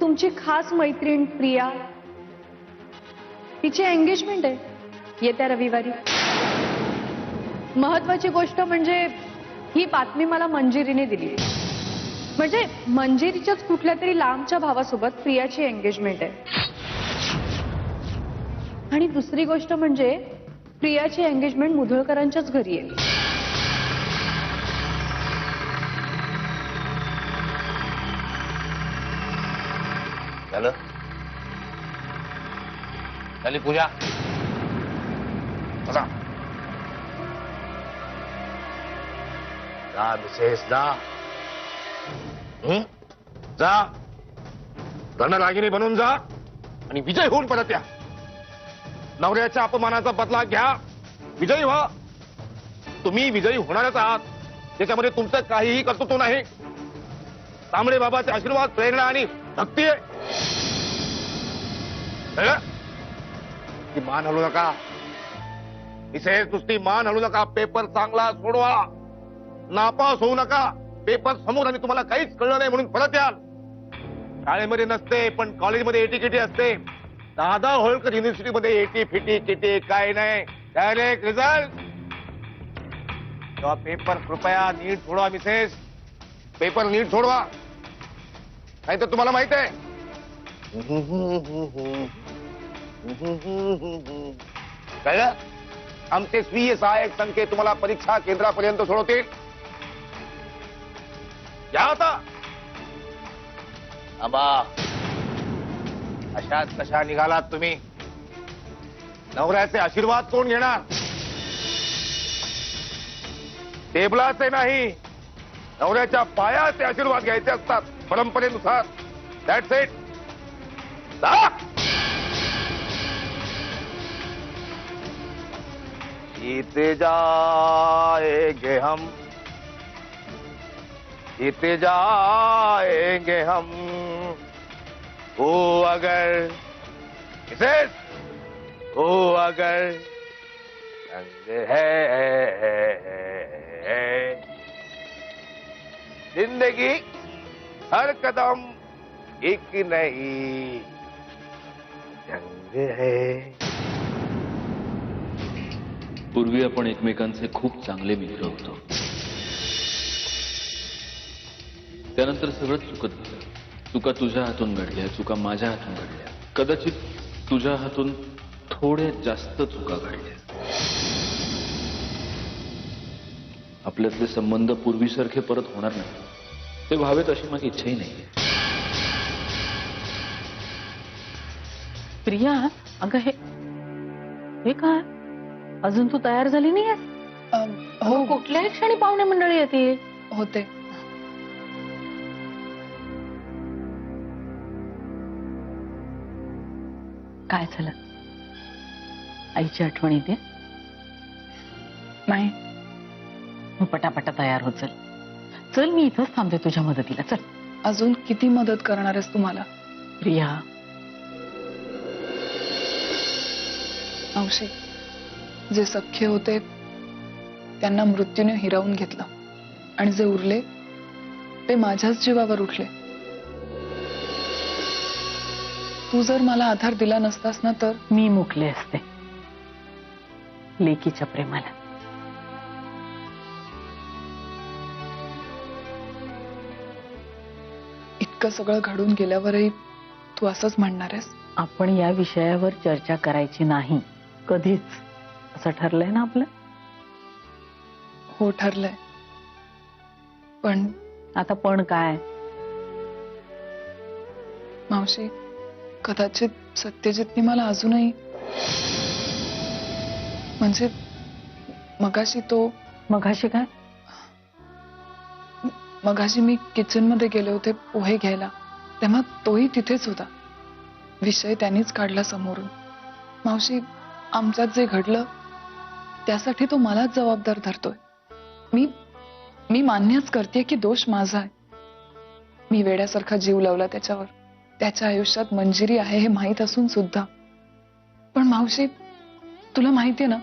तुमची खास मैत्रीण प्रिया, तिची एंगेजमेंट आहे येत्या रविवारी. महत्वाची गोष्ट म्हणजे ही बातमी मला मंजिरीने दिली. म्हणजे मंजिरीच्याच कुठल्या तरी लांबच्या भावासोबत प्रियाची एंगेजमेंट आहे. आणि दुसरी गोष्ट म्हणजे प्रियाची एंगेजमेंट मुधोळकरांच्याच घरी आहे. झालं झाली पूजा. बसा. जा मिसेस जा. जा रणरागिणी बनून जा आणि विजय होऊन परत या. नवऱ्याच्या अपमानाचा बदला घ्या, विजयी व्हा. तुम्ही विजयी होणारच आहात, त्याच्यामध्ये तुमचं काहीही कर्तृत्व नाही. तांबडे बाबाचे आशीर्वाद, प्रेरणा आणि भक्ती आहे. ती मान हलू नका मिसेस, नुसती मान हलू नका. पेपर चांगला सोडवा, नापास होऊ नका. पेपर समोर आणि तुम्हाला काहीच कळलं नाही म्हणून परत याल. शाळेमध्ये नसते पण कॉलेजमध्ये एटी केटी असते. दादा होळकर युनिव्हर्सिटीमध्ये एटी फिटी केटी काय नाही, डायरेक्ट रिझल्ट. पेपर कृपया नीट सोडवा मिसेस, पेपर नीट सोडवा, नाही तर तुम्हाला माहित आहे कळलं. आमचे स्वीय सहाय्यक संख्ये तुम्हाला परीक्षा केंद्रापर्यंत सोडवतील. या आता आबा. अशाच कशा निघालात तुम्ही? नवऱ्याचे आशीर्वाद कोण घेणार? टेबलाचे नाही, नवऱ्याच्या पायाचे आशीर्वाद घ्यायचे असतात परंपरेनुसार. That's it. जीते जाएंगे हम, जीते जाएंगे हम. हो अगर मिसेस, हो अगर रंग है जिंदगी हर कदम एक नई जंग है. पूर्वी आपण एकमेकांचे खूप चांगले मित्र होतो. त्यानंतर सगळं चुकत गेलं. चुका तुझ्या हातून घडल्या, चुका माझ्या हातून घडल्या. कदाचित तुझ्या हातून थोडे जास्त चुका घडल्या. आपल्यातले संबंध पूर्वीसारखे परत होणार नाही, ते व्हावेत अशी माझी इच्छाही नाहीये. प्रिया, अगं हे काय? अजून तू तयार झाली नाहीयेस? हो, कुठल्याही क्षणी पाहुणे मंडळी येते होते. काय झालं? आईची आठवण येते? नाही. मग पटापटा तयार हो. चल चल, मी इथंच थांबते तुझ्या मदतीला. चल. अजून किती मदत करणार आहेस तुम्हाला? प्रिया, मावशी, जे सख्खे होते त्यांना मृत्यूने हिरावून घेतलं आणि जे उरले ते माझ्याच जीवावर उठले. तू जर मला आधार दिला नसतास ना तर मी मुकले असते लेकीच्या प्रेमाला. इतकं सगळं घडून गेल्यावरही तू असंच म्हणणार आहेस? आपण या विषयावर चर्चा करायची नाही कधीच, असं ठरलंय ना आपलं? हो, ठरलंय. पण आता पण काय? मावशी, कदाचित सत्यजितने मला अजूनही, म्हणजे मगाशी काय? मगाशी मी किचन मध्ये गेले होते पोहे घ्यायला, तेव्हा तोही तिथेच होता. विषय त्यांनीच काढला समोरून. मावशी, आमच्यात जे घडलं त्यासाठी तो मलाच जबाबदार धरतोय. मी मान्यच करते की दोष माझा आहे. मी वेड्यासारखा जीव लावला त्याच्यावर. त्याच्या आयुष्यात मंजिरी आहे हे माहीत असून सुद्धा. पण मावशी, तुला माहितीये ना,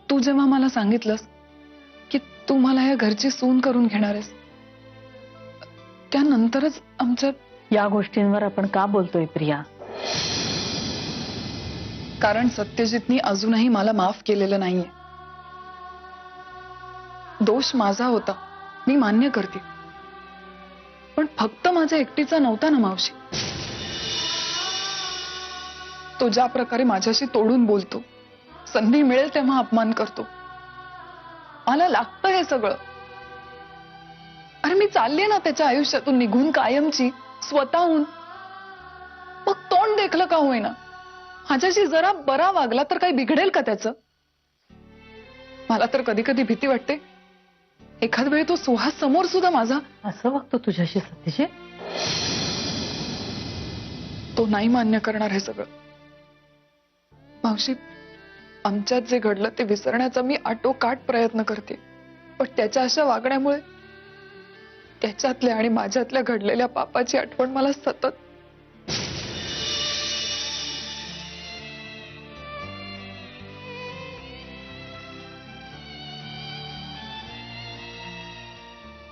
तू जेव्हा मला सांगितलंस की तू मला या घरची सून करून घेणार आहेस, त्यानंतरच आमच्या या गोष्टींवर आपण का बोलतोय प्रिया? कारण सत्यजितनी अजूनही मला माफ केलेलं नाहीये. दोष माझा होता, मी मान्य करते, पण फक्त माझ्या एकटीचा नव्हता ना मावशी. तो ज्या प्रकारे माझ्याशी तोडून बोलतो, संधी मिळेल तेव्हा अपमान करतो, मला लागतं हे सगळं. अरे मी चालले ना त्याच्या आयुष्यातून निघून कायमची, स्वतःहून. मग तोंड देखलं का होईना, माझ्याशी जरा बरा वागला तर काही बिघडेल का त्याचं? मला तर कधी कधी भीती वाटते, एखाद वेळी तो सुहास समोर सुद्धा माझा असं वागतो तुझ्याशी सत्यजित? तो नाही मान्य करणार हे सगळं. मावशी, आमच्यात जे घडलं ते विसरण्याचा मी आटोकाट प्रयत्न करते, पण त्याच्या अशा वागण्यामुळे त्याच्यातल्या आणि माझ्यातल्या घडलेल्या पापाची आठवण मला सतत.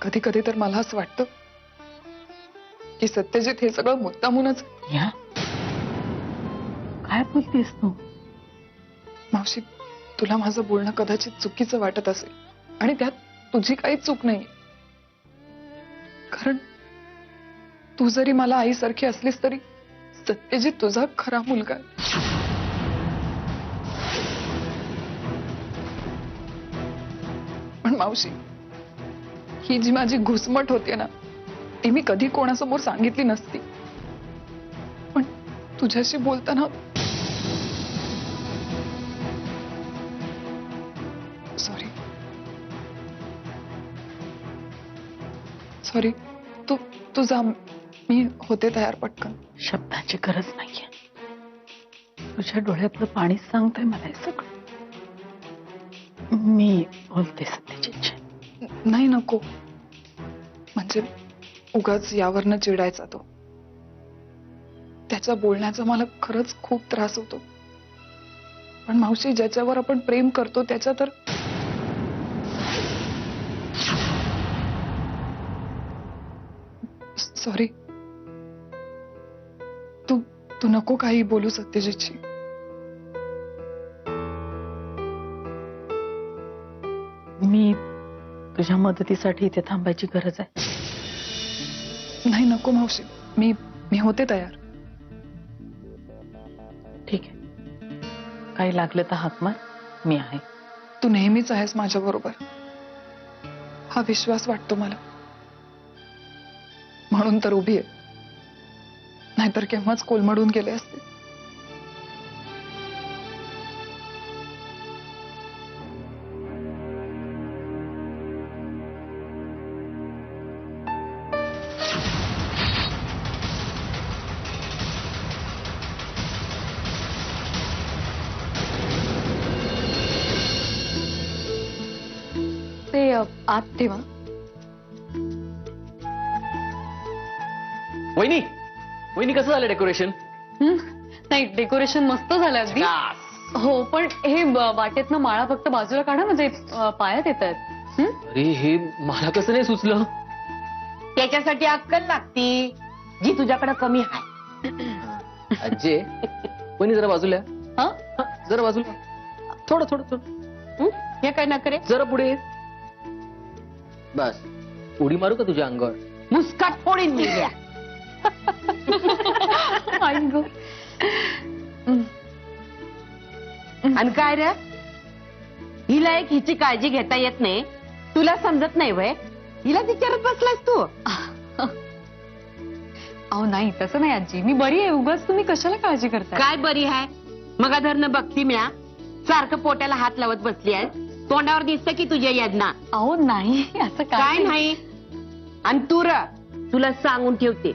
कधी कधी तर मला असं वाटतं की सत्यजित हे सगळं मुद्दामूनच. या काय बोलतेस तू? मावशी, तुला माझं बोलणं कदाचित चुकीचं वाटत असेल, आणि त्यात तुझी काही चूक नाही. कारण तू जरी मला आईसारखी असलीस तरी सत्यजित तुझा खरा मुलगा आहे. पण मावशी, ही जी माझी घुसमट होती ना, ती मी कधी कोणासमोर सांगितली नसती, पण तुझ्याशी बोलताना सॉरी. सॉरी. तू जा, मी होते तयार पटकन. शब्दाची गरज नाहीये, तुझ्या डोळ्यातलं पाणीच सांगतंय मला हे सगळं. मी बोलते सत्यजितची. नाही, नको. म्हणजे उगाच यावरनं चिडायचा तो. त्याच्या बोलण्याचा मला खरंच खूप त्रास होतो. पण मावशी, ज्याच्यावर आपण प्रेम करतो त्याच्या तर. सॉरी. तू नको काही बोलू सत्यजितची. मी तुझ्या मदतीसाठी इथे थांबायची गरज आहे? नाही, नको मावशी. मी होते तयार. ठीक आहे, काही लागलं तर हाक मार, मी आहे. तू नेहमीच आहेस माझ्या बरोबर, हा विश्वास वाटतो मला, म्हणून तर उभी आहे. नाहीतर केव्हाच कोलमडून गेले असते. ते आत ठेवा. वहिनी, वहिनी कसं झालं डेकोरेशन? नाही, डेकोरेशन मस्त झालं अगदी. हो, पण हे वाटेतनं माळा फक्त बाजूला काढा, म्हणजे पायात येत आहेत. अरे हे मला कसं नाही सुचलं? त्याच्यासाठी अक्कल लागती जी तुझ्याकडे कमी आहे. आजे, वहिनी जरा बाजूला या. हा? हा, जरा बाजूला. थोडं थोडं थोडं. हे काय ना करे, जरा पुढे ये. बस. उडी मारू का तुझ्या अंगावर? मुस्काट फोडीन मी द्या. आई गं. आणि काय रे, हिला एक हिची काळजी घेता येत नाही, तुला समजत नाही वय? हिला विचारत बसलास तू? अहो नाही, तसं नाही आजी, मी बरी आहे. उगाच तुम्ही कशाला काळजी करताय? काय बरी आहे? मग धरणं बघती म्या सारखं पोटाला हात लावत बसली आहे. तोंडावर दिसतं की तुझ्या यजना. अहो नाही, असं काय नाही. आणि तू र, तुला सांगून ठेवते,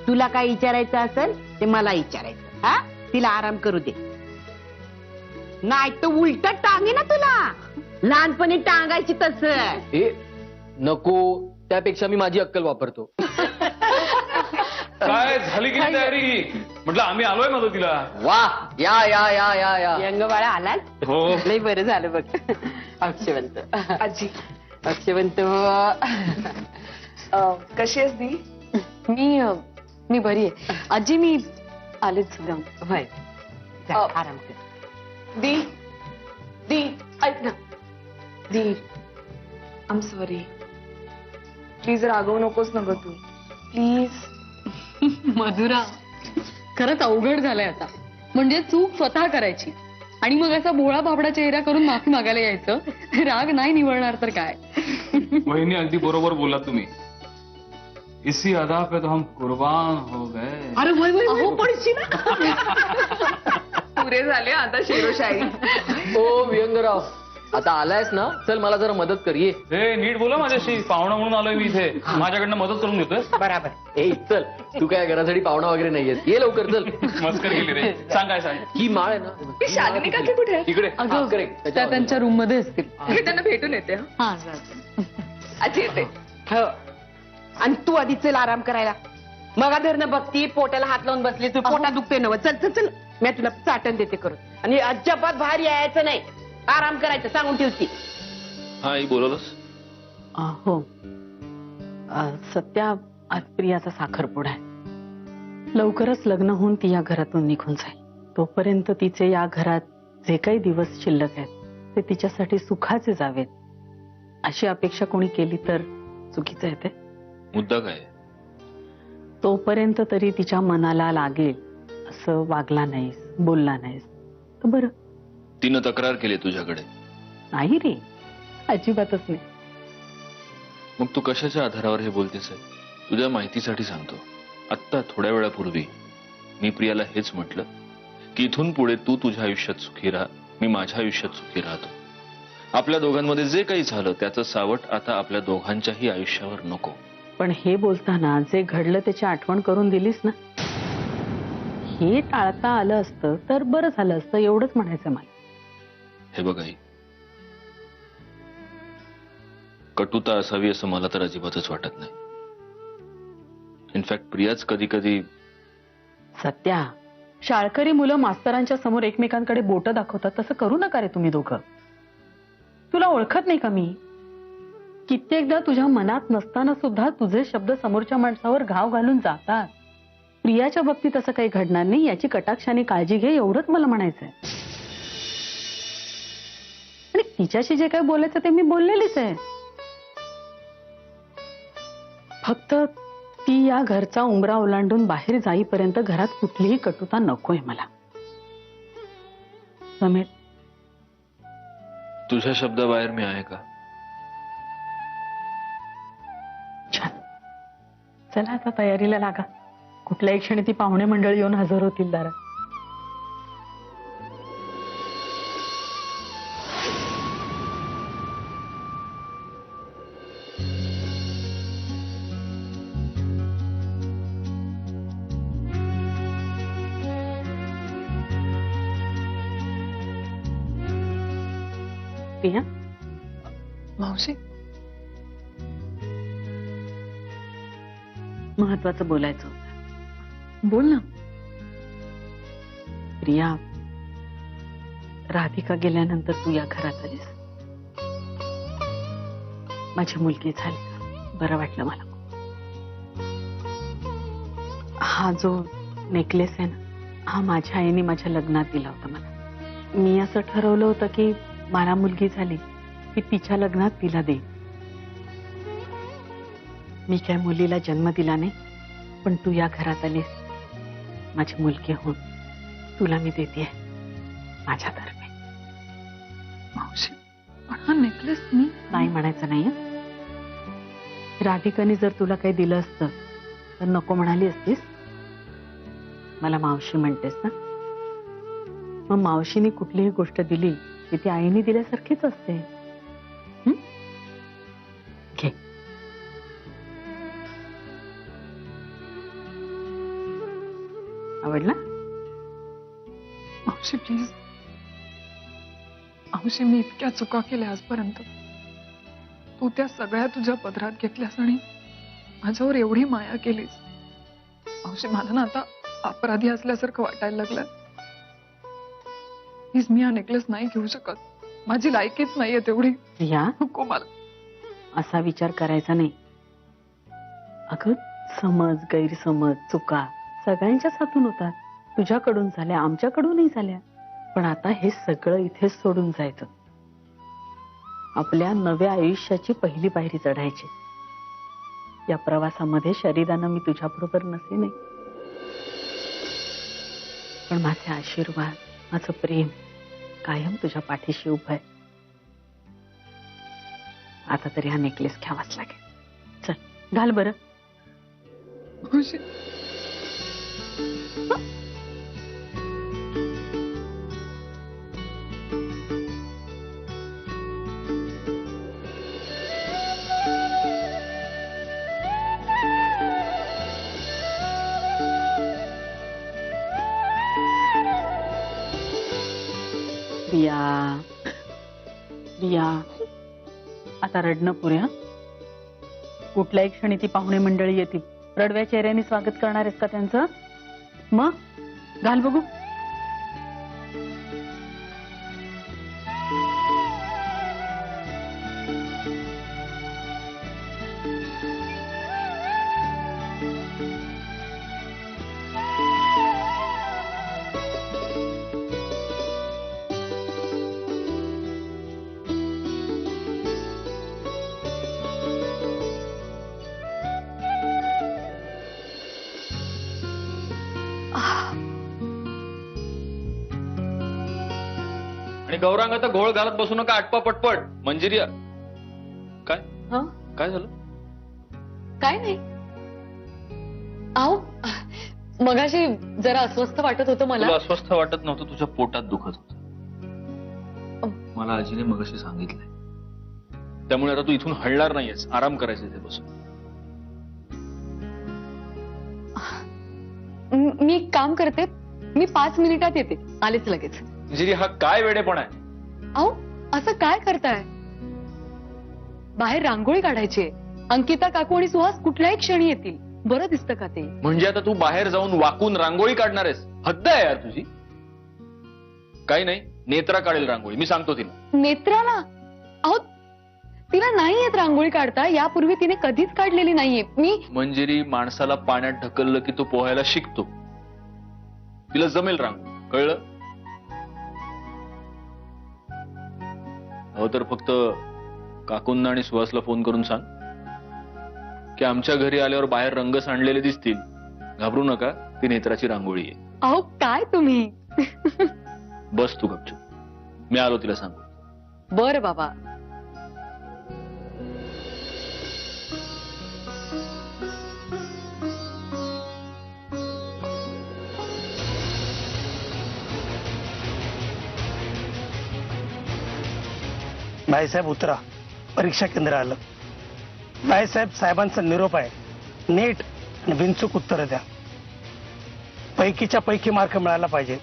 तुला काय विचारायचं असेल ते मला विचारायचं. हा, तिला आराम करू दे, नाही तर उलट टांगे ना तुला. लहानपणी टांगायची तस. ए नको, त्यापेक्षा मी माझी अक्कल वापरतो. काय झाली की तयारी? म्हटलं आम्ही आलोय मदतीला. वा, या या या या या. यंग बाळा आलास? हो. लय बरं झालं बघ. अक्षवंत आजी, अक्षवंत. कशी आहेस दी? मी मी बरी आहे आजी. मी आलेच जाऊन. होय जा, अ, आराम कर. दी दी ऐक ना दी, आय एम सॉरी. प्लीज रागवू नकोस ना ग तू, प्लीज. मधुरा, खरंच अवघड झालंय आता. म्हणजे चूक स्वतः करायची आणि मग असा भोळा बाबडा चेहरा करून माफी मागायला यायचं. राग नाही निवळणार तर काय. वहिनी अगदी बरोबर बोला तुम्ही. इसी अदा पे तो हम कुर्बान हो गए. अरे वय वय वय, पडशील ना. पुरे झाले आता शिरोशाही. ओ व्यंगराव, आता आलायस ना, चल मला जरा मदत कर. ये हे नीट बोला माझ्याशी. पाहुणा म्हणून आलोय मी इथे. माझ्याकडनं मदत करून घेतोय. बराबर. ए चल, तू काय घरासाठी पाहुणा वगैरे नाहीयेस. ये लवकर चल. मस्कर केली रे. सांग काय सांग. ही माळ आहे ना, शालिनी काकी कुठे आहे? इकडे. हा, correct. त्या त्याच्यावर. त्यांच्या रूम मध्ये असतील. मी त्यांना भेटून येते. हा आजी येते. हो. आणि तू आधी चल आराम करायला. मगा धरणं बघती पोटाला हात लावून बसली तू. पोटात दुखते नव. चल चल चल, मी तुला चाटण देते करून. आणि अजिबात बाहेर यायचं नाही, आराम करायचं सांगून ठेवती. हा आई बोलवलंस. हो सत्या, आज प्रियाचा साखरपुडा आहे. लवकरच लग्न होऊन ती या घरातून निघून जाईल. तोपर्यंत तिचे या घरात जे काही दिवस शिल्लक आहेत ते तिच्यासाठी सुखाचे जावेत, अशी अपेक्षा कोणी केली तर चुकीचं आहे ते. मुद्दा काय. तोपर्यंत तरी तिच्या मनाला लागेल असं वागला नाहीस, बोलला नाहीस तर बरं. तिनं तक्रार केली तुझ्याकडे. नाही रे, अजिबातच नाही. मग तू कशाच्या आधारावर हे बोलतेस आहे? तुझ्या माहितीसाठी सांगतो. आत्ता थोड्या वेळापूर्वी मी प्रियाला हेच म्हटलं की इथून पुढे तू तुझ्या आयुष्यात सुखी राहा, मी माझ्या आयुष्यात सुखी राहतो. आपल्या दोघांमध्ये जे काही झालं त्याचं सावट आता आपल्या दोघांच्याही आयुष्यावर नको. पण हे बोलताना जे घडलं त्याची आठवण करून दिलीस ना, हे टाळता आलं असतं तर बरं झालं असतं, एवढंच म्हणायचं मला. हे बघ आई, कटुता असावी असं मला तर अजिबातच वाटत नाही. इनफॅक्ट प्रियाच कधी कधी. सत्या, शाळकरी मुलं मास्तरांच्या समोर एकमेकांकडे बोटं दाखवतात तसं करू नका रे तुम्ही दोघं. तुला ओळखत नाही का मी? कित्येकदा तुझ्या मनात नसताना सुद्धा तुझे शब्द समोरच्या माणसावर घाव घालून जातात. प्रियाच्या बाबतीत असं काही घडणार नाही याची कटाक्षाने काळजी घे, एवढंच मला म्हणायचंय. आणि तिच्याशी जे काही बोलायचं ते मी बोललेलीच आहे. फक्त ती या घरचा उंबरा ओलांडून बाहेर जाईपर्यंत घरात कुठलीही कटुता नकोय मला. समीर, तुझ्या शब्दाबाहेर मी आहे का? छान. चला आता तयारीला लागा. कुठल्याही क्षणी ती पाहुणे मंडळी येऊन हजर होतील दारात. प्रिया, मावशी, महत्वाचं बोलायचं होतं. बोल ना. प्रिया, राधिका गेल्यानंतर तू या घरात आलीस. माझी मुलगी झाली, बरं वाटलं मला. हा जो नेकलेस आहे ना, हा माझ्या आईने माझ्या लग्नात दिला होता मला. मी असं ठरवलं होतं की मला मुलगी झाली की तिच्या लग्नात तिला दे. मी काय मुलीला जन्म दिला नाही, पण तू या घरात आलीस, माझी मुलगी होऊन तुला मी देते माझ्यातर्फे. मावशी, पण हा नेकलेस मी नाही म्हणायचं नाही हं? राधिकाने जर तुला काही दिलं असतं तर नको म्हणाली असतीस. मला मावशी म्हणतेस ना, मग मावशीने कुठलीही गोष्ट दिली की ती आईने दिल्यासारखीच असते. हं? घे. आवडला? मावशी प्लीज. मावशी, मी इतक्या चुका केल्या आजपर्यंत. तू त्या सगळ्या तुझ्या पदरात घेतल्यास आणि माझ्यावर एवढी माया केलीस. मावशी, मला ना आता अपराधी असल्यासारखं वाटायला लागलं. प्लीज, मी हा नेकलेस नाही घेऊ शकत. माझी लायकीच नाहीये तेवढी. प्रिया, नको मला. असा विचार करायचा नाही. अगं, समज गैरसमज चुका सगळ्यांच्याच हातून होतात. तुझ्याकडून झाल्या, आमच्याकडूनही झाल्या. पण आता हे सगळं इथेच सोडून जायचं. आपल्या नव्या आयुष्याची पहिली पायरी चढायची. या प्रवासामध्ये शरीरानं मी तुझ्याबरोबर नसे नाही, पण माझे आशीर्वाद, माझं प्रेम कायम तुझ्या पाठीशी उभं आहे. आता तरी हा नेकलेस घ्यावाच लागेल. चल घाल बरं. मावशी रिया, रिया, आता रडणं पुरे. हं? कुठल्याही क्षणी ती पाहुणे मंडळी येतील. रडव्या चेहऱ्याने स्वागत करणार आहेस का त्यांचं? मग घाल बघू. आणि गौरांग आता घोळ घालत बसू नका. आटपा पटपट. मंजिरी काय हं? काय झालं? काय नाही. अहो मगाशी जरा अस्वस्थ वाटत होतं मला. तुला अस्वस्थ वाटत नव्हतं, तुझ्या पोटात दुखत होतं. मला आजीने मगाशी सांगितलंय. त्यामुळे आता तू इथून हलणार नाहीयेस. आराम करायचा इथे बसून. मी एक काम करते, मी 5 मिनिटात येते. आलेच लगेच. मंजिरी हा काय वेडेपणा आहे? अहो असं काय करताय? बाहेर रांगोळी काढायची आहे. अंकिता काकू आणि सुहास कुठल्याही क्षणी येतील. बरं दिसतं का ते? म्हणजे आता तू बाहेर जाऊन वाकून रांगोळी काढणार आहेस? हद्द आहे यार तुझी. काही नाही, नेत्रा काढेल रांगोळी. मी सांगतो तिला. नेत्राला? अहो तिला नाही येत रांगोळी काढता. यापूर्वी तिने कधीच काढलेली नाहीये. मी मंजिरी, माणसाला पाण्यात ढकललं की तो पोहायला शिकतो. तिला जमेल रांगोळी, कळलं? हो तर फक्त काकूंना आणि सुहासला फोन करून सांग की आमच्या घरी आल्यावर बाहेर रंग सांडलेले दिसतील. घाबरू नका, ती नेत्राची रांगोळी आहे. अहो काय तुम्ही. बस तू गपचूप. मी आलो तिला सांगू. बरं बाबा. भाईसाहेब उतरा. परीक्षा केंद्र आलं. भाईसाहेब, साहेबांचा निरोप आहे. नीट आणि बिनचूक उत्तर द्या. पैकीच्या पैकी मार्क मिळायला पाहिजे.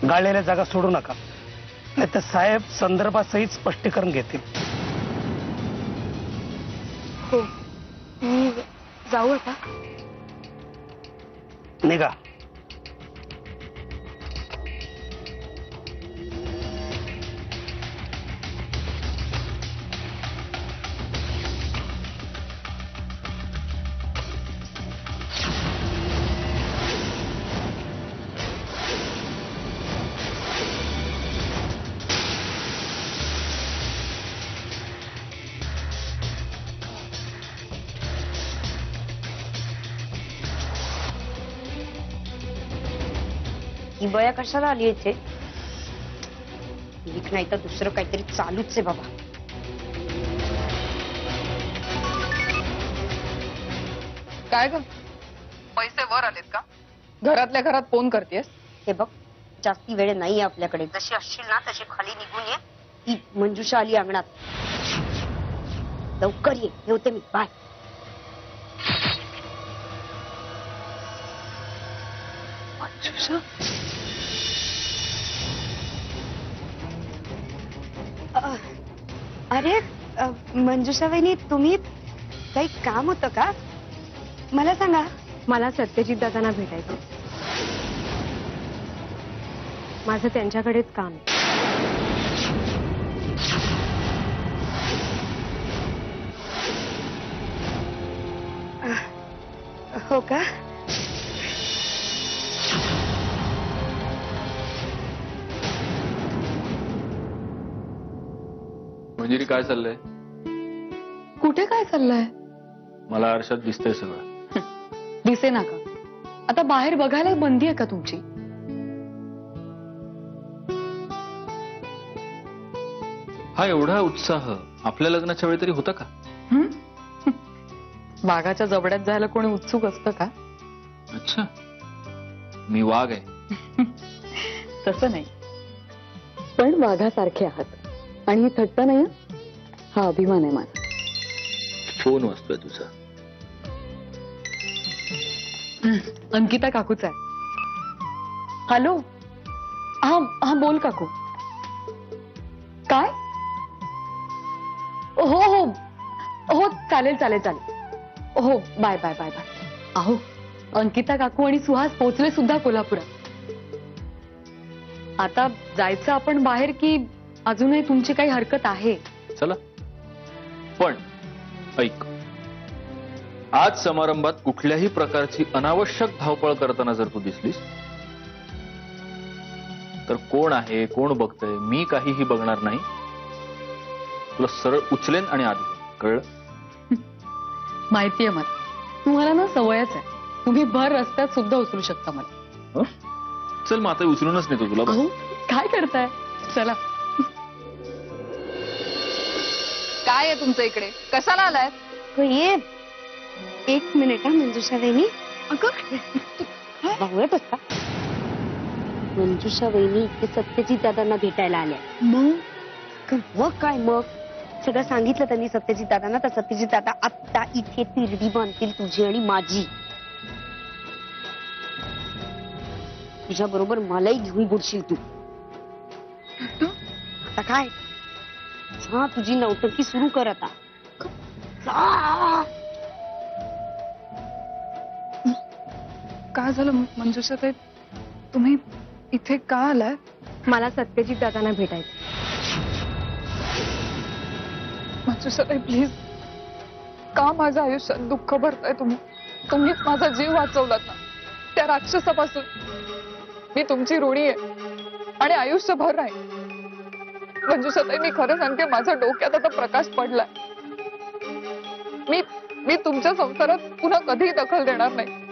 गाळलेल्या जागा सोडू नका, नाही तर साहेब संदर्भासहित स्पष्टीकरण घेतील. हो मी जाऊ आता. निघा. ही बया कशाला आली इथे? एक नाही तर दुसरं काहीतरी चालूच आहे बाबा. काय ग, पैसे वर आलेत का? घरातल्या घरात फोन करतेस? हे बघ, जास्ती वेळ नाहीये आपल्याकडे. जशी असशील ना तशी खाली निघून ये. ती मंजुषा आली अंगणात. लवकर ये. ठेवते मी. बाय. मंजुषा? अरे मंजुषा वहिनी, तुम्ही काही काम होतं का? मला सांगा. मला सत्यजित दादांना भेटायचं. माझं त्यांच्याकडेच काम आहे. हो का? मंजिरी काय चाललंय? कुठे काय चाललंय? मला आरशात दिसतंय सगळं. दिसे ना का? आता बाहेर बघायला बंदी आहे का तुमची? हा एवढा उत्साह आपल्या लग्नाच्या वेळी तरी होता का? वाघाच्या जबड्यात जायला कोणी उत्सुक असतं का? अच्छा, मी वाघ आहे. तसं नाही, पण वाघासारखे आहात आणि ही थट्टा नाही हं. हा अभिमान आहे माझा. फोन वाजतोय तुझा. अंकिता काकूच आहे. हॅलो, हा हा बोल काकू. काय? हो हो हो, चालेल चालेल चालेल. हो, बाय बाय बाय बाय. अहो, अंकिता काकू आणि सुहास पोहोचले सुद्धा कोल्हापुरात. आता जायचं आपण बाहेर की अजूनही तुमची काही हरकत आहे? चला, पण ऐक, आज समारंभात कुठल्याही प्रकारची अनावश्यक धावपळ करताना जर तू दिसलीस तर कोण आहे कोण बघतंय मी काहीही बघणार नाही. तुला सरळ उचलेन आणि आत घेईन. कळलं? माहितीये मला, तुम्हाला ना सवयच आहे. तुम्ही भर रस्त्यात सुद्धा उचलू शकता मला. हं? चल मग आता उचलूनच नेतो तुला. अहो, काय करताय? चला. काय आहे तुमचं इकडे? कशाला आलाय? ये एक मिनिट हा मंजुषा वहिनी. बावळत असता. मंजुषा वहिनी इथे सत्यजित दादांना भेटायला आल्या. मग काय मग सगळं सांगितलं त्यांनी सत्यजित दादांना. तर सत्यजित दादा आत्ता इथे तिरडी बांधतील तुझी आणि माझी. तुझ्या बरोबर मलाही घेऊन बुडशील तू. आता काय? हा, तुझी नौटंकी सुरू कर आता. काय झालं मंजुषा ताई? तुम्ही इथे का आलाय? मला सत्यजित दादांना भेटायचं. मंजुषा ताई प्लीज, का माझ्या आयुष्यात दुःख भरताय तुम्ही? तुम्हीच माझा जीव वाचवलात ना त्या राक्षसापासून. मी तुमची ऋणी आहे आणि आयुष्यभर राहील. मंजुषा ताई, मी खरं सांगते, माझ्या डोक्यात आता प्रकाश पडलाय. मी तुमच्या संसारात पुन्हा कधीही दखल देणार नाही.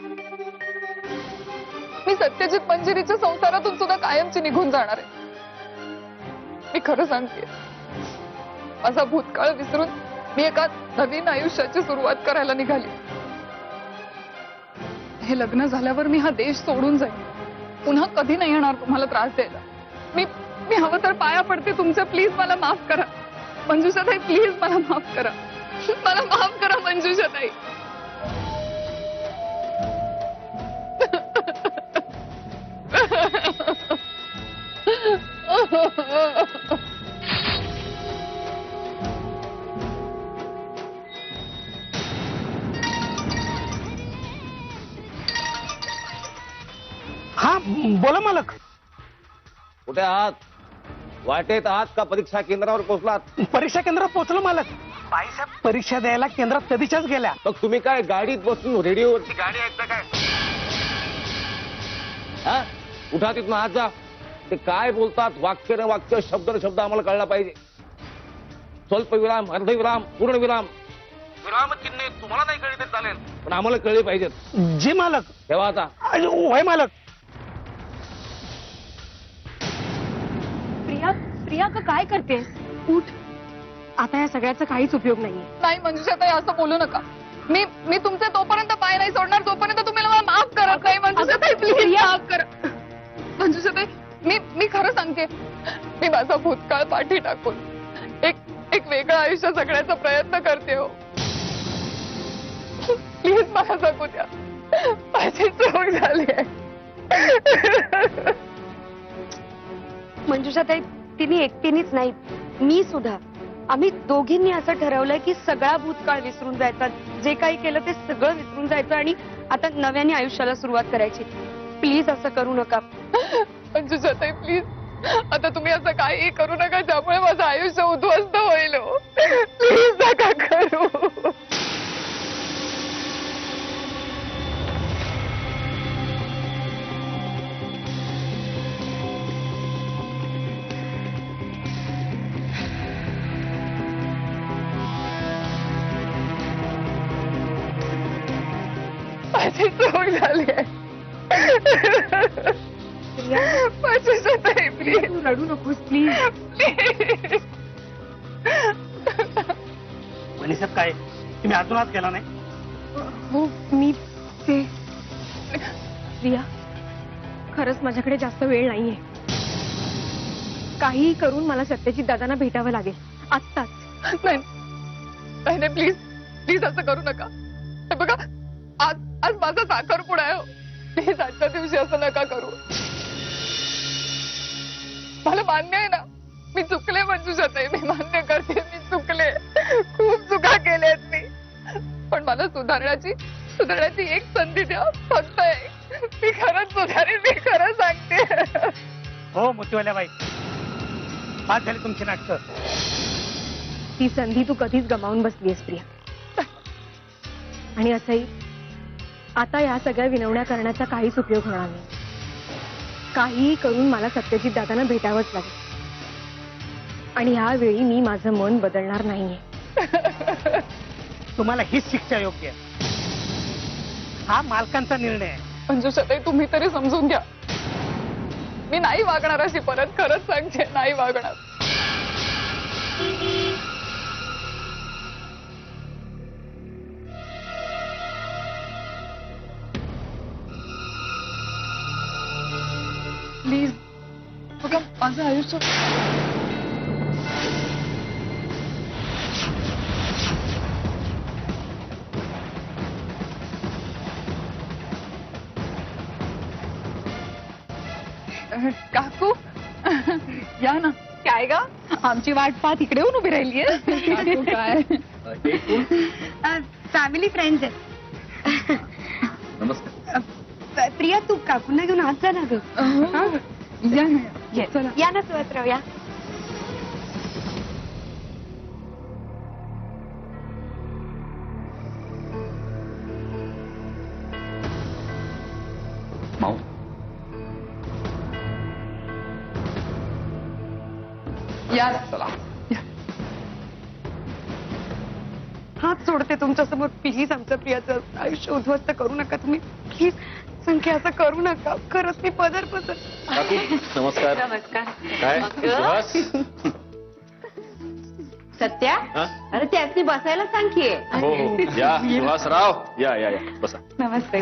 मी सत्यजित मंजिरीच्या संसारातून सुद्धा कायमची निघून जाणार आहे. मी खरं सांगते, माझा भूतकाळ विसरून मी एका नवीन आयुष्याची सुरुवात करायला निघाली. हे लग्न झाल्यावर मी हा देश सोडून जाईन. पुन्हा कधी नाही येणार तुम्हाला त्रास द्यायला. मी हवं तर पाया पडते तुमच्या. प्लीज मला माफ करा मंजुषा ताई. प्लीज मला माफ करा. मला माफ करा मंजुषा ताई. हा, बोला मालक. कुठे आहात? वाटेत आहात का परीक्षा केंद्रावर पोहोचलात? परीक्षा केंद्रात पोहोचलो मालक. बाईसाहेब परीक्षा द्यायला केंद्रात कधीच्याच गेल्या. मग तुम्ही काय गाडीत बसून रेडिओवरची गाडी ऐकता काय? हा, उठा तिथून आत जा. ते काय बोलतात वाक्य न वाक्य, शब्द न शब्द आम्हाला कळला पाहिजे. स्वल्प विराम, अर्धविराम, पूर्ण विराम, विराम चिन्हे तुम्हाला नाही कळली तर चालेल, पण आम्हाला कळली पाहिजेत. जी मालक. तेव्हा आता होय मालक. प्रिया, प्रिया का काय करतेस? उठ. आता या सगळ्याचा काहीच उपयोग नाहीये. नाही मंजुषा ताई, असं बोलू नका. मी तुमचे तोपर्यंत पाय नाही सोडणार जोपर्यंत तुम्ही मला माफ करत नाही. मंजुषा ताई प्लीज माफ करा. मंजुषा ताई, मी खरं सांगते, मी माझा भूतकाळ पाठी टाकून एक वेगळं आयुष्य जगण्याचा प्रयत्न करते. हो प्लीज मला जगू द्या. माझी चूक झाली आहे. मंजुषा ताई, तिने एकटीनेच नाही, मी सुद्धा, आम्ही दोघींनी असं ठरवलंय की सगळा भूतकाळ विसरून जायचा. जे काही केलं ते सगळं विसरून जायचं आणि आता नव्याने आयुष्याला सुरुवात करायची. प्लीज असं करू नका. मंजुषा ताई प्लीज, आता तुम्ही असं काही करू नका ज्यामुळे माझं आयुष्य उद्ध्वस्त होईल. प्लीज नका करू. माझी चूक झाली आहे. माझ्यासाठी प्लीज तू रडू नकोस प्लीज. मनीषात काय तुम्ही अजून आत गेला नाही? हो मी ते प्रिया खरंच माझ्याकडे जास्त वेळ नाहीये. काहीही करून मला सत्यजित दादांना भेटावं लागेल आत्ताच. नाही नाही प्लीज प्लीज असं करू नका. हे बघा आज आज माझा साखरपुडा आहे. प्लीज आजच्या दिवशी असं नका करू. मला मान्य आहे ना मी चुकले मंजुषाताई. मी मान्य करते मी चुकले. खूप चुका केल्यात मी. पण मला सुधारण्याची एक संधी द्या फक्त एक. मी खरंच सुधारेल. मी खरं सांगते. हो मोतीवाल्या बाई बाद झाली तुमची नाटकं. ती संधी तू कधीच गमावून बसलीस प्रिया. आणि असंही आता या सगळ्या विनवण्या करण्याचा काहीच उपयोग होणार नाही. काहीही करून मला सत्यजित दादांना भेटावंच लागेल. आणि ह्यावेळी मी माझं मन बदलणार नाहीये. तुम्हाला हीच शिक्षा योग्य आहे. हा मालकांचा निर्णय आहे. मंजुषाताई तुम्ही तरी समजून घ्या. मी नाही वागणार अशी परत. खरंच सांगते नाही वागणार. प्लीज बघा माझं आयुष्य काकू या ना. काय ग आमची वाट पाहत इकडे येऊन उभी राहिली आहे. काय फॅमिली फ्रेंड्स आहेत. नमस्कार. प्रिया तू काकूंना घेऊन आज जा ना ग. या ना. चला. या ना सुहासराव या. माऊ या चला. हात सोडते तुमच्या समोर. प्लीज आमचं प्रियाचं आयुष्य उद्ध्वस्त करू नका तुम्ही. प्लीज संख्या असं करू नका. खरंच मी पदर. नमस्कार. नमस्कार. काय सुहास? सत्या अरे त्यासनी बसायला सांग की. हो हो या सुहासराव या या या बसा. नमस्ते.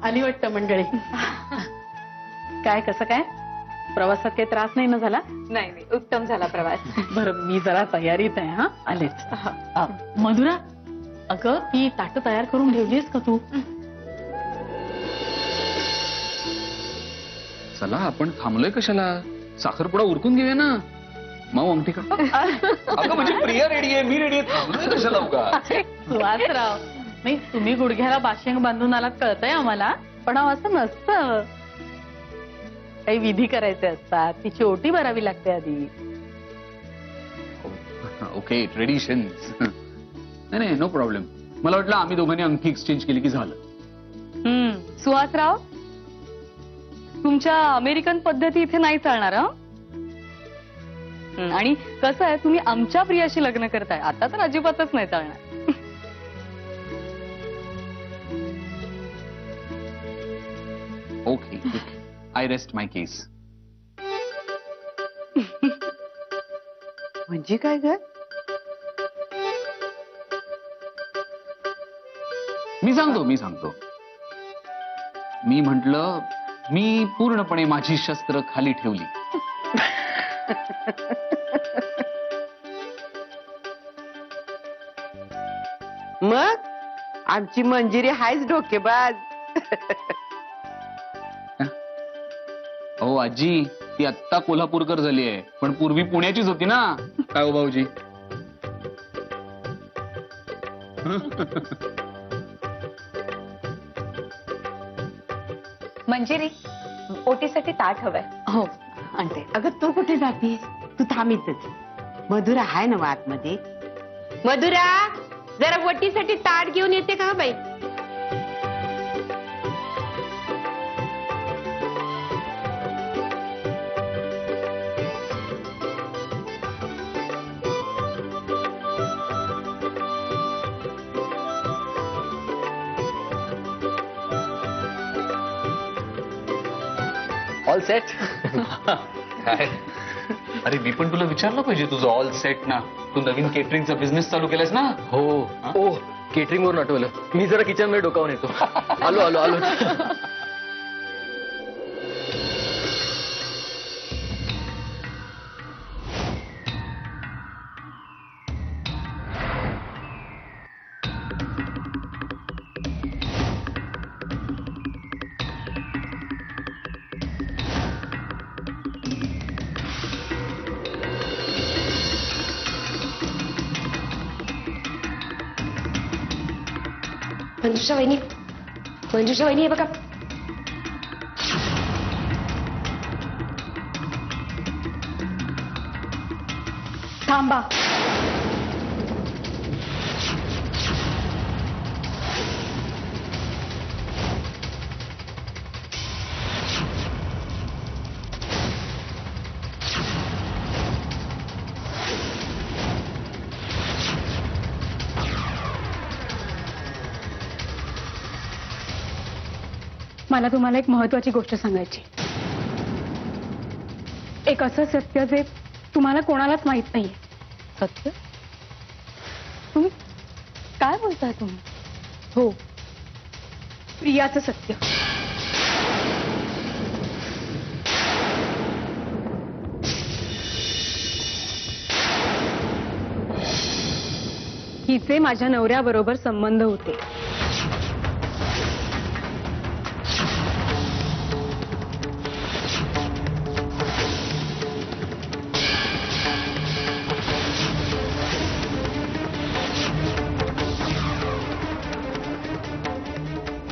आली वाटतं मंडळी. काय कसं काय प्रवासात काही त्रास नाही ना झाला? नाही नाही उत्तम झाला प्रवास. बरं मी जरा तयारीत आहे. हा आलेच. मधुरा अगं ती ताटं तयार करून ठेवलीस का तू? चला आपण थांबलोय कशाला? साखरपुडा उरकून घेऊया ना. माऊ अंगठी का? अगं म्हणजे प्रिया रेडी आहे मी रेडी आहे. थांबलोय कशाला उगा? सुहासराव नाही तुम्ही गुडघ्याला बाशिंग बांधून आलात कळतंय आम्हाला. पण असं नसतं. काही विधी करायचे असतात. तिची ओटी भरावी लागते आधी. Okay tradition. नाही नाही नो प्रॉब्लेम. मला वाटलं आम्ही दोघांनी अंगठी एक्सचेंज केली की झालं. सुहासराव तुमच्या अमेरिकन पद्धती इथे नाही चालणार. आणि कसं आहे तुम्ही आमच्या प्रियाशी लग्न करताय आता तर अजिबातच नाही चालणार. ओके आय रेस्ट माय केस. म्हणजे काय ग? मी सांगतो. मी म्हंटल मी पूर्णपणे माझी शस्त्र खाली ठेवली. मग आमची मंजिरी हायच डोकेबाज. हो आजी ती आत्ता कोल्हापूरकर झाली आहे पण पूर्वी पुण्याचीच होती ना. काय हो भाऊजी? मंजिरी ओटीसाठी ताट हवंय. हो आणते. अगं तू कुठे जातीस? तू थांबितच. मधुरा हाय ना आतमध्ये? मधुरा जरा वटीसाठी ताट घेऊन येते का बाई? ऑल सेट काय अरे मी पण तुला विचारलं पाहिजे तुझं ऑल सेट ना. तू नवीन केटरिंगचा बिझनेस चालू केलास ना. हो ओ केटरिंग वरून आठवलं. मी जरा किचन मध्ये डोकावून येतो. आलो आलो आलो. मंजुषा वहिनी, मंजुषा वहिनी, हे बघा. थांबा. मला तुम्हाला एक महत्वाची गोष्ट सांगायची. एक असं सत्य जे तुम्हाला कोणालाच माहित नाहीये. सत्य? तुम्ही काय बोलताय तुम्ही? हो, प्रियाचं सत्य. हिचे माझ्या नवऱ्याबरोबर संबंध होते.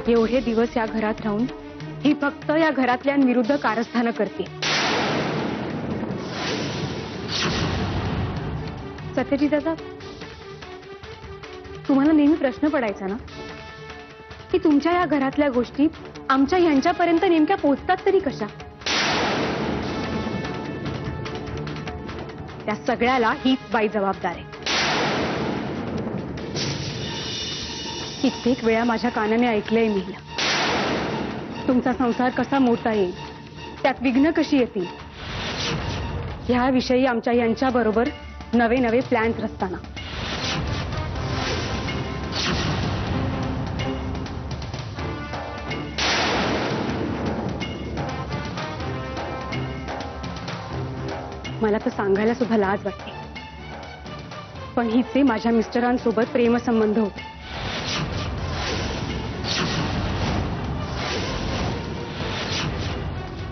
एवढे दिवस या घरात राहून ही फक्त या घरातल्यांविरुद्ध कारस्थानं करते. सत्यजित दादा, तुम्हाला नेहमी प्रश्न पडायचा ना की तुमच्या या घरातल्या गोष्टी आमच्या यांच्यापर्यंत नेमक्या पोहोचतात तरी कशा? त्या सगळ्याला हीच बाई जबाबदार आहे. कित्येक वेळा माझ्या कानाने ऐकलंय मी, तुमचा संसार कसा मोठा येईल, त्यात विघ्न कशी येतील, ह्याविषयी आमच्या यांच्याबरोबर नवे नवे प्लॅन्स रचताना. मला तर सांगायला सुद्धा लाज वाटते, पण हिचे माझ्या मिस्टरांसोबत प्रेमसंबंध होते.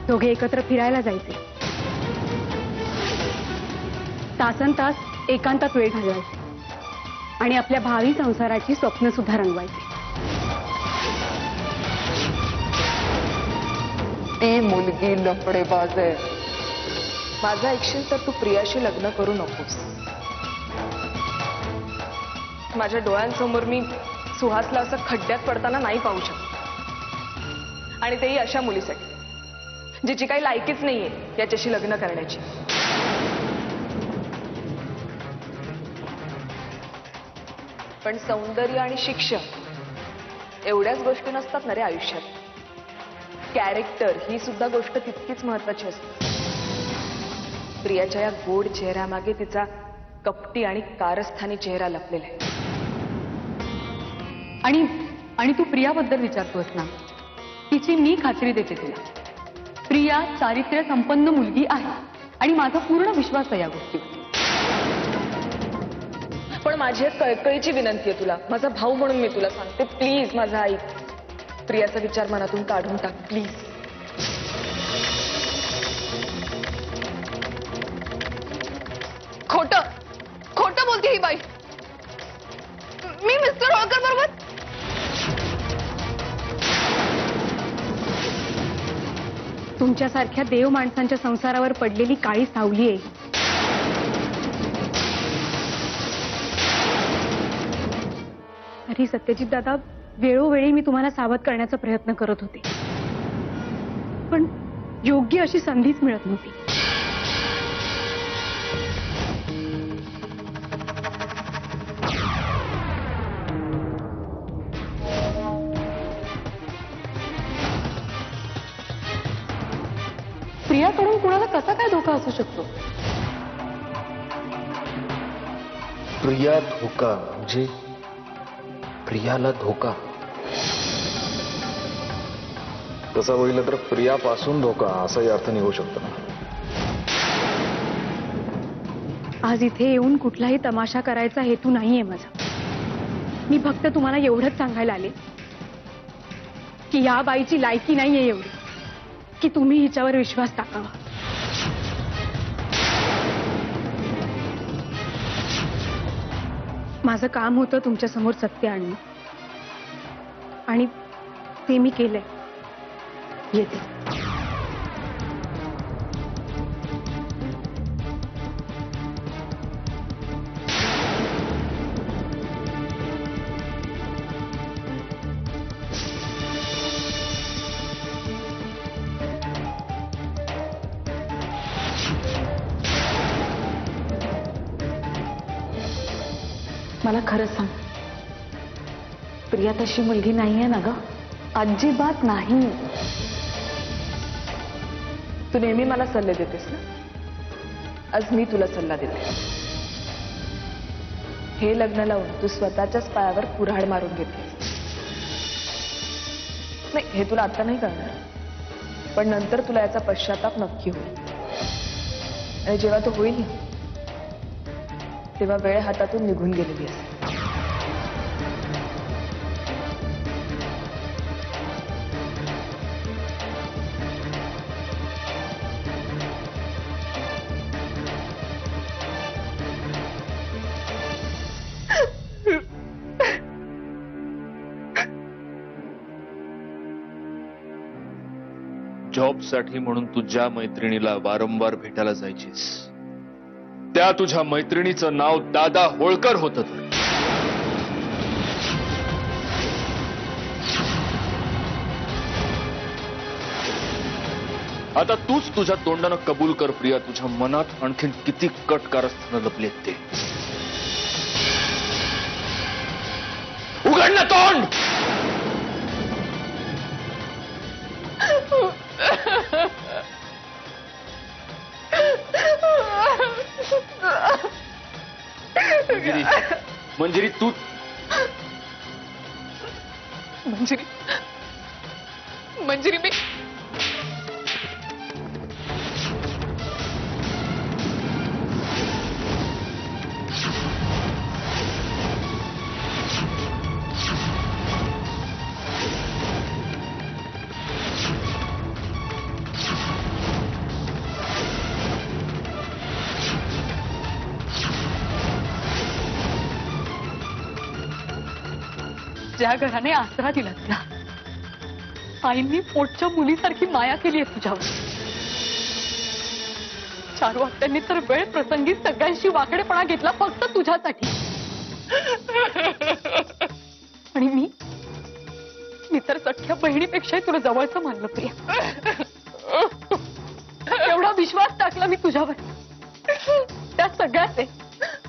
दोघे एकत्र फिरायला जायचे, तासन तास एकांतात वेळ घालवायचे आणि आपल्या भावी संसाराची स्वप्न सुद्धा रंगवायची. ती मुलगी लफडेबाज आहे. माझं ऐकशील तर तू प्रियाशी लग्न करू नकोस. माझ्या डोळ्यांसमोर मी सुहासला असं खड्ड्यात पडताना नाही पाहू शकत, आणि तेही अशा मुलीसाठी जिची काही लायकीच नाहीये याच्याशी लग्न करण्याची. पण सौंदर्य आणि शिक्षण एवढ्याच गोष्टी नसतात ना रे आयुष्यात. कॅरेक्टर ही सुद्धा गोष्ट तितकीच महत्वाची असते. प्रियाच्या या गोड चेहऱ्यामागे तिचा कपटी आणि कारस्थानी चेहरा लपलेला आहे. आणि तू प्रियाबद्दल विचारतोस ना, तिची मी खात्री देते तुला. प्रिया चारित्र्य संपन्न मुलगी आहे आणि माझा पूर्ण विश्वास आहे या गोष्टीवर. पण माझी एक कळकळीची विनंती आहे तुला, माझा भाऊ म्हणून मी तुला सांगते, प्लीज माझा ऐक. प्रियाचा विचार मनातून काढून टाक प्लीज. खोटं खोटं बोलते ही बाई. मी मिस्टर होळकर बरोबर तुमच्यासारख्या देव माणसांच्या संसारावर पडलेली काळी सावली आहे. अरे सत्यजित दादा, वेळोवेळी मी तुम्हाला सावध करण्याचा प्रयत्न करत होते, पण योग्य अशी संधीच मिळत नव्हती. कसा काय धोका असू शकतो? प्रिया धोका म्हणजे प्रियाला धोका? तसं बघितलं तर प्रियापासून धोका असाही अर्थ निघू शकतो ना. आज इथे येऊन कुठलाही तमाशा करायचा हेतू नाहीये माझा. मी फक्त तुम्हाला एवढंच सांगायला आले की या बाईची लायकी नाहीये एवढी की तुम्ही हिच्यावर विश्वास टाकावा. माझं काम होतं तुमच्यासमोर सत्य आणणं आणि ते मी केलंय. येते. मला खरं सांग, प्रिया तशी मुलगी नाहीये ना ग? अजिबात नाही. तू नेहमी मला सल्ले देतेस ना, आज मी तुला सल्ला देते. हे लग्न लावून तू स्वतःच्याच पायावर कुऱ्हाड मारून घेतलीस. नाही, हे तुला आता नाही कळणार, पण नंतर तुला याचा पश्चाताप नक्की होईल. आणि जेव्हा तो होईल तेव्हा वेळ हातातून निघून गेलेली असते. जॉबसाठी म्हणून तू ज्या मैत्रिणीला वारंवार भेटायला जायचीस त्या तुझ्या मैत्रिणीचं नाव दादा होळकर होतं. आता तूच तुझ्या तोंडानं कबूल कर प्रिया, तुझ्या मनात आणखीन किती कट कारस्थानं लपलेत ते. उघड ना तोंड. मंजिरी तू मंजिरी मी ज्या घराने आसरा दिला तुला, आईंनी पोटच्या मुलीसारखी माया केली आहे तुझ्यावर. चारू आत्यांनी तर वेळ प्रसंगी सगळ्यांशी वाकडेपणा घेतला फक्त तुझ्यासाठी. आणि मी तर सख्या बहिणीपेक्षाही तुला जवळचं मानलं प्रिया. एवढा विश्वास टाकला मी तुझ्यावर. त्या सगळ्याचे,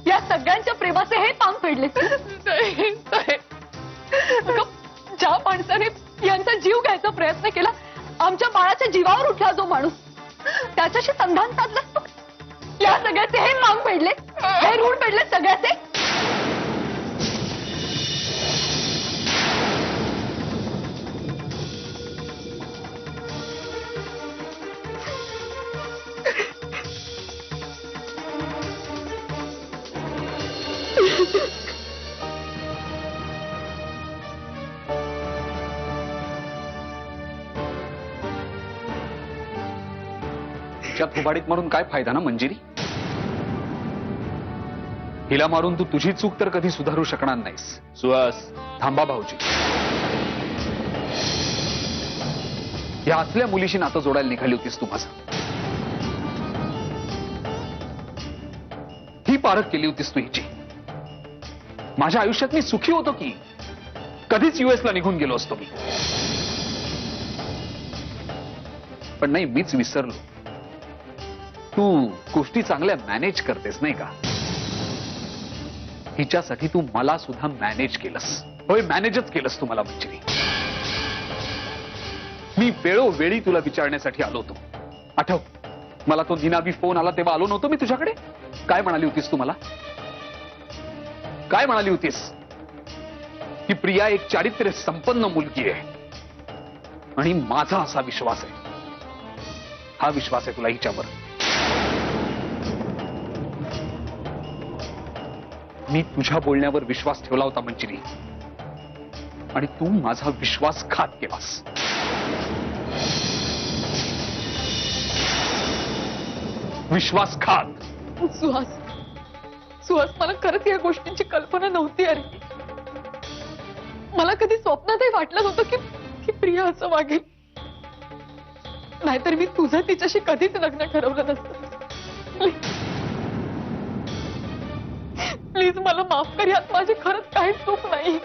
या सगळ्यांच्या प्रेमाचे हे पांग फेडले. ज्या माणसाने यांचा जीव घ्यायचा प्रयत्न केला, आमच्या बाळाच्या जीवावर उठला जो माणूस, त्याच्याशी संधान साधलं तू. या सगळ्याचे हे पांग फेडले, हे ऋण फेडले सगळ्याचे. थोबाडीत मारून काय फायदा ना मंजिरी? हिला मारून तू तुझी चूक तर कधी सुधारू शकणार नाहीस. सुहास थांबा भाऊजी. या असल्या मुलीशी नातं जोडायला निघाली होतीस तू माझं. ही पारख केली होतीस तू हिची. माझ्या आयुष्यात मी सुखी होतो की कधीच युएसला निघून गेलो असतो मी. पण नाही, मीच विसरलो. तू गोष्टी चांगल्या मॅनेज करतेस नाही का? हिच्यासाठी तू मला सुद्धा मॅनेज केलंस. होय, मॅनेजच केलंस तू मला मंजिरी. मी वेळोवेळी तुला विचारण्यासाठी आलो होतो, आठव? मला तो दिनाबी फोन आला तेव्हा आलो नव्हतो मी तुझ्याकडे? काय म्हणाली होतीस तू मला? काय म्हणाली होतीस? की प्रिया एक चारित्र्य संपन्न मुलगी आहे आणि माझा असा विश्वास आहे, हा विश्वास आहे तुला हिच्यावर. मी तुझ्या बोलण्यावर विश्वास ठेवला होता मंजिरी, आणि तू माझा विश्वासघात केलास. विश्वासघात. सुहास, सुहास, मला खरंच या गोष्टींची कल्पना नव्हती. अरे मला कधी स्वप्नातही वाटलं नव्हतं की प्रिया असं वागेल. नाहीतर मी तुझं तिच्याशी कधीच लग्न ठरवलं नसतं. प्लीज मला माफ कर, यात माझी खरंच काही चूक नाही.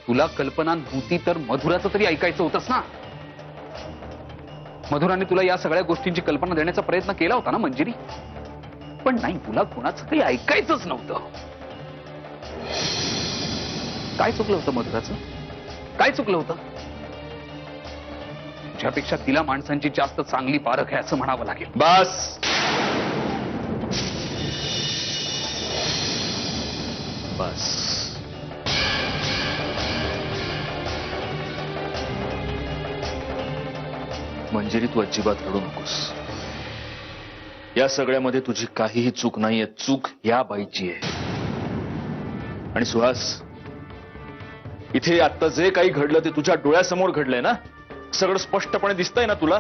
तुला कल्पना नव्हती तर मधुराचं तरी ऐकायचं होतंस ना. मधुराने तुला या सगळ्या गोष्टींची कल्पना देण्याचा प्रयत्न केला होता ना मंजिरी. पण नाही, तुला कोणाचं काही ऐकायचंच नव्हतं. काय चुकलं होतं मधुराचं? काय चुकलं होतं? तुझ्यापेक्षा तिला माणसांची जास्त चांगली पारख आहे असं म्हणावं लागेल. बस बस. मंजिरी, तू अजिबात रडू नकोस. या सगळ्यामध्ये तुझी काहीही चूक नाहीये. चूक या बाईची आहे. आणि सुहास, इथे आता जे काही घडलं ते तुझ्या डोळ्यासमोर घडलंय ना. सगळं स्पष्टपणे दिसतंय ना तुला.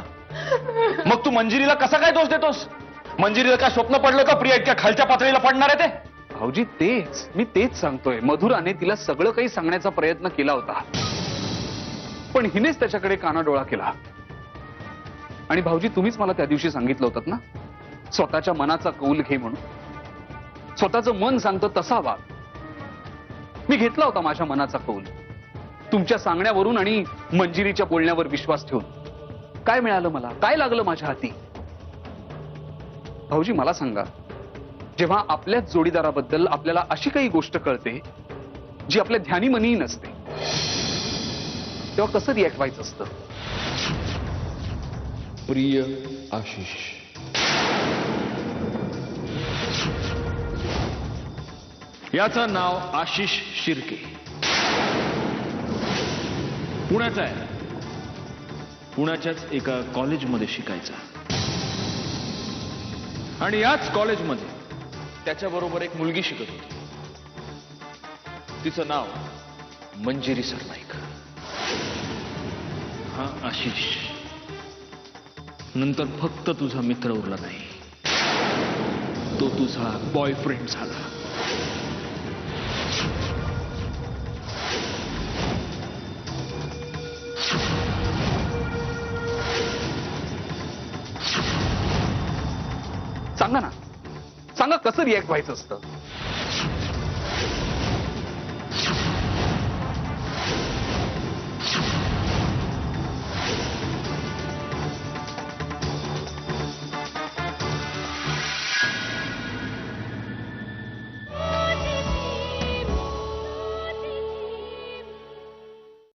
मग तू मंजिरीला कसा काय दोष देतोस? मंजिरीला काय स्वप्न पडलं का प्रिया इतक्या खालच्या पातळीला पडणार आहे ते? भाऊजी, मी तेच सांगतोय. मधुराने तिला सगळं काही सांगण्याचा प्रयत्न केला होता, पण हिनेच त्याच्याकडे कानाडोळा केला. आणि भाऊजी, तुम्हीच मला त्या दिवशी सांगितलं होतं ना, स्वतःच्या मनाचा कौल घे म्हणून. स्वतःचं मन सांगतं तसा वाग. मी घेतला होता माझ्या मनाचा कौल, तुमच्या सांगण्यावरून आणि मंजिरीच्या बोलण्यावर विश्वास ठेवून. काय मिळालं मला? काय लागलं माझ्या हाती? भाऊजी, मला सांगा, जेव्हा आपल्याच जोडीदाराबद्दल आपल्याला अशी काही गोष्ट कळते जी आपल्या ध्यानीमनीही नसते, तेव्हा कसं रिॲक्ट व्हायचं असतं? प्रिय आशिष, याचं नाव आशिष शिर्के. पुण्याचा आहे. पुण्याच्याच एका कॉलेजमध्ये शिकायचा. आणि याच कॉलेजमध्ये त्याच्याबरोबर एक मुलगी शिकत होती. तिचं नाव मंजिरी सरनाईक. हा आशिष नंतर फक्त तुझा मित्र उरला नाही, तो तुझा बॉयफ्रेंड झाला. सांगा ना, सांगा कसं रिॲक्ट व्हायचं असतं?